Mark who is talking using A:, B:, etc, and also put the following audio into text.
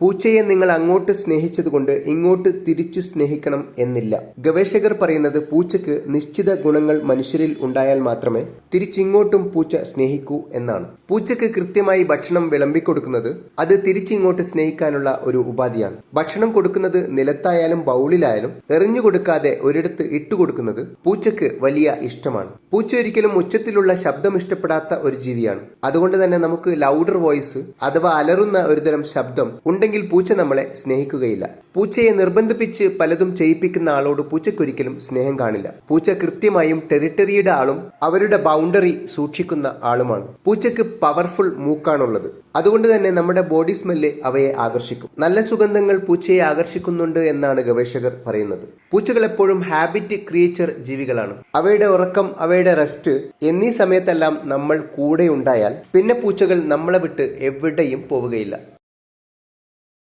A: പൂച്ചയെ നിങ്ങൾ അങ്ങോട്ട് സ്നേഹിച്ചതുകൊണ്ട് ഇങ്ങോട്ട് തിരിച്ചു സ്നേഹിക്കണം എന്നില്ല. ഗവേഷകർ പറയുന്നത് പൂച്ചയ്ക്ക് നിശ്ചിത ഗുണങ്ങൾ മനുഷ്യരിൽ ഉണ്ടായാൽ മാത്രമേ തിരിച്ചിങ്ങോട്ടും പൂച്ച സ്നേഹിക്കൂ എന്നാണ്. പൂച്ചയ്ക്ക് കൃത്യമായി ഭക്ഷണം വിളമ്പിക്കൊടുക്കുന്നത് അത് തിരിച്ചിങ്ങോട്ട് സ്നേഹിക്കാനുള്ള ഒരു ഉപാധിയാണ്. ഭക്ഷണം കൊടുക്കുന്നത് നിലത്തായാലും ബൗളിലായാലും എറിഞ്ഞു കൊടുക്കാതെ ഒരിടത്ത് ഇട്ടുകൊടുക്കുന്നത് പൂച്ചയ്ക്ക് വലിയ ഇഷ്ടമാണ്. പൂച്ച ഒരിക്കലും ഉച്ചത്തിലുള്ള ശബ്ദം ഇഷ്ടപ്പെടാത്ത ഒരു ജീവിയാണ്. അതുകൊണ്ട് തന്നെ നമുക്ക് ലൗഡർ വോയിസ് അഥവാ അലറുന്ന ഒരുതരം ശബ്ദം ഉണ്ടെങ്കിൽ പൂച്ച നമ്മളെ സ്നേഹിക്കുകയില്ല. പൂച്ചയെ നിർബന്ധിപ്പിച്ച് പലതും ചെയ്യിപ്പിക്കുന്ന ആളോട് പൂച്ചയ്ക്കൊരിക്കലും സ്നേഹം കാണില്ല. പൂച്ച കൃത്യമായും ടെറിട്ടറിയുടെ ആളും അവരുടെ ബൗണ്ടറി സൂക്ഷിക്കുന്ന ആളുമാണ്. പൂച്ചയ്ക്ക് പവർഫുൾ മൂക്കാണുള്ളത്. അതുകൊണ്ട് തന്നെ നമ്മുടെ ബോഡി സ്മെല്ല് അവയെ ആകർഷിക്കും. നല്ല സുഗന്ധങ്ങൾ പൂച്ചയെ ആകർഷിക്കുന്നുണ്ട് എന്നാണ് ഗവേഷകർ പറയുന്നത്. പൂച്ചകൾ എപ്പോഴും ഹാബിറ്റ് ക്രിയേച്ചർ ജീവികളാണ്. അവയുടെ ഉറക്കം, അവയുടെ റെസ്റ്റ് എന്നീ സമയത്തെല്ലാം നമ്മൾ കൂടെ ഉണ്ടായാൽ പിന്നെ പൂച്ചകൾ നമ്മളെ വിട്ട് എവിടെയും പോവുകയില്ല.